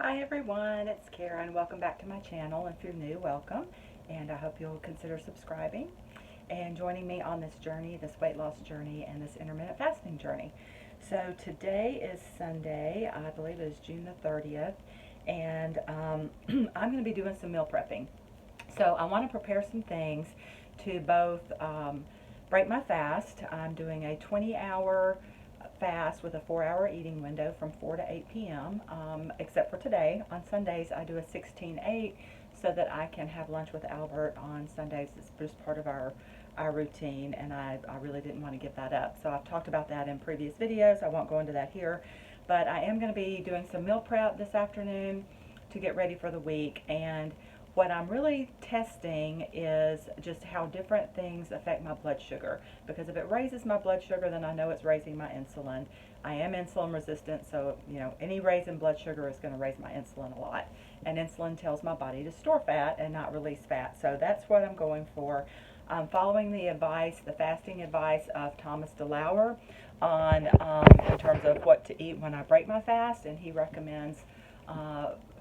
Hi everyone, it's Karen. Welcome back to my channel. If you're new, welcome, and I hope you'll consider subscribing and joining me on this journey, this weight loss journey and this intermittent fasting journey. So today is Sunday, I believe it is June the 30th, and I'm going to be doing some meal prepping. So I want to prepare some things to both break my fast. I'm doing a 20-hour fast with a 4-hour eating window from 4 to 8 p.m. Except for today. On Sundays, I do a 16-8 so that I can have lunch with Albert on Sundays. It's just part of our routine, and I really didn't want to give that up. So I've talked about that in previous videos. I won't go into that here, but I am going to be doing some meal prep this afternoon to get ready for the week. And what I'm really testing is just how different things affect my blood sugar, because if it raises my blood sugar, then I know it's raising my insulin. I am insulin resistant, so any raise in blood sugar is going to raise my insulin a lot, and insulin tells my body to store fat and not release fat. So that's what I'm going for. I'm following the advice, the fasting advice of Thomas DeLauer on in terms of what to eat when I break my fast, and he recommends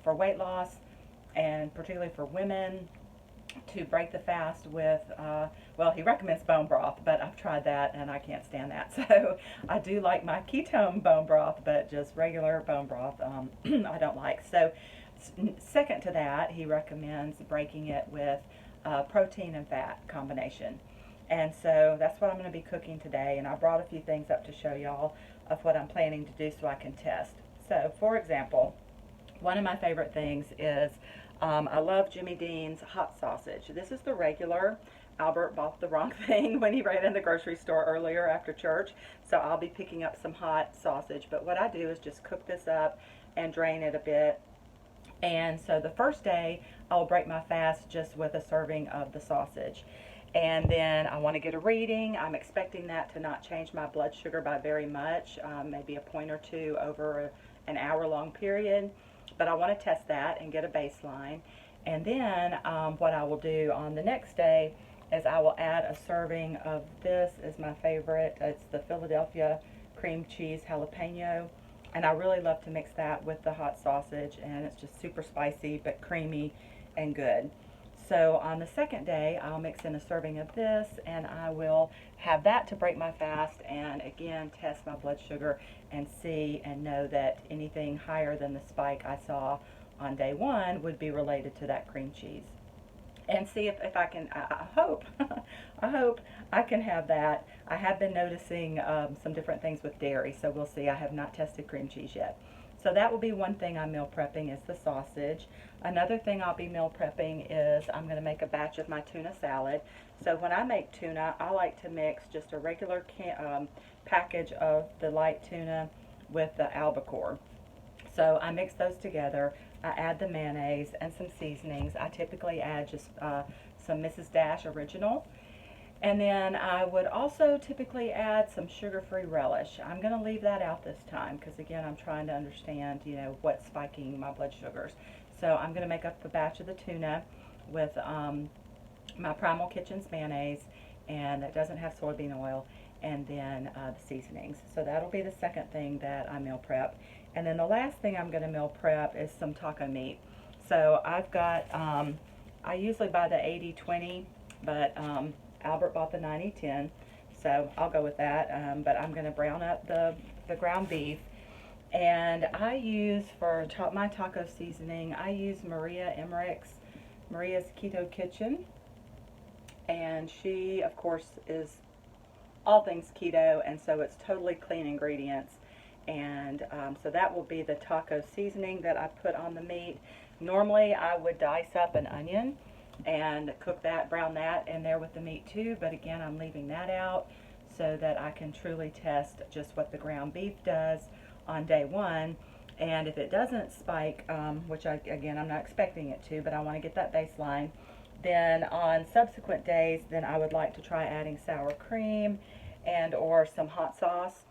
for weight loss, and particularly for women, to break the fast with, well, he recommends bone broth, but I've tried that and I can't stand that. So I do like my ketone bone broth, but just regular bone broth I don't like. So second to that, he recommends breaking it with protein and fat combination. And so that's what I'm going to be cooking today, and I brought a few things up to show y'all of what I'm planning to do so I can test. So for example, one of my favorite things is I love Jimmy Dean's hot sausage. This is the regular. Albert bought the wrong thing when he ran in the grocery store earlier after church, so I'll be picking up some hot sausage. But what I do is just cook this up and drain it a bit. And so the first day, I'll break my fast just with a serving of the sausage. And then I want to get a reading. I'm expecting that to not change my blood sugar by very much, maybe a point or two over an hour-long period. But I want to test that and get a baseline. And then what I will do on the next day is I will add a serving of this. Is my favorite. It's the Philadelphia cream cheese jalapeno. And I really love to mix that with the hot sausage, and it's just super spicy but creamy and good. So on the second day, I'll mix in a serving of this, and I will have that to break my fast and again test my blood sugar and see and know that anything higher than the spike I saw on day one would be related to that cream cheese. And see if I can, I hope, I hope I can have that. I have been noticing some different things with dairy, so we'll see. I have not tested cream cheese yet. So that will be one thing I'm meal prepping, is the sausage. Another thing I'll be meal prepping is I'm going to make a batch of my tuna salad. So when I make tuna, I like to mix just a regular package of the light tuna with the albacore. So I mix those together. I add the mayonnaise and some seasonings. I typically add just some Mrs. Dash Original. And then I would also typically add some sugar-free relish. I'm going to leave that out this time because, again, I'm trying to understand, what's spiking my blood sugars. So I'm going to make up a batch of the tuna with my Primal Kitchens mayonnaise, and it doesn't have soybean oil, and then the seasonings. So that'll be the second thing that I meal prep. And then the last thing I'm going to meal prep is some taco meat. So I've got, I usually buy the 80-20, but Albert bought the 90-10, so I'll go with that. But I'm going to brown up the ground beef. And I use, for my taco seasoning, I use Maria's Keto Kitchen. And she, of course, is all things keto, and so it's totally clean ingredients. And so that will be the taco seasoning that I put on the meat. Normally I would dice up an onion and cook that, brown that in there with the meat too, but again, I'm leaving that out so that I can truly test just what the ground beef does on day one. And if it doesn't spike, which again, I'm not expecting it to, but I want to get that baseline, then on subsequent days, then I would like to try adding sour cream and or some hot sauce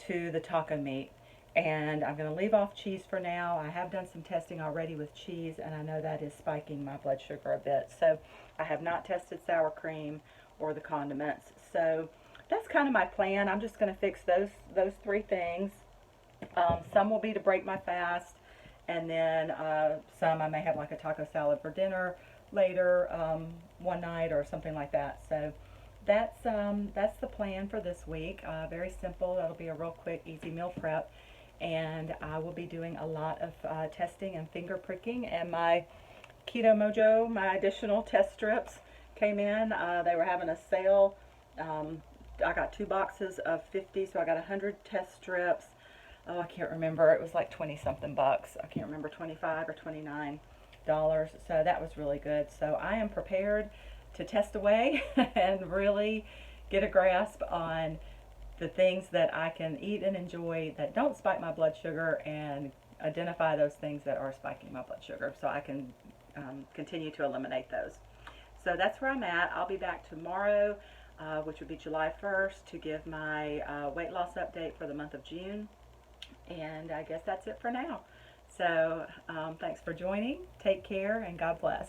to the taco meat. And I'm going to leave off cheese for now. I have done some testing already with cheese, and I know that is spiking my blood sugar a bit. So I have not tested sour cream or the condiments. So that's kind of my plan. I'm just going to fix those three things. Some will be to break my fast, and then some I may have like a taco salad for dinner later one night or something like that. So that's the plan for this week. Very simple. That'll be a real quick, easy meal prep, and I will be doing a lot of testing and finger pricking. And my Keto Mojo, my additional test strips came in. They were having a sale. I got 2 boxes of 50, so I got 100 test strips. Oh, I can't remember. It was like 20 something bucks. I can't remember, 25 or $29. So that was really good. So I am prepared to test away and really get a grasp on the things that I can eat and enjoy that don't spike my blood sugar, and identify those things that are spiking my blood sugar so I can continue to eliminate those. So that's where I'm at. I'll be back tomorrow, which would be July 1st, to give my weight loss update for the month of June. And I guess that's it for now. So thanks for joining. Take care, and God bless.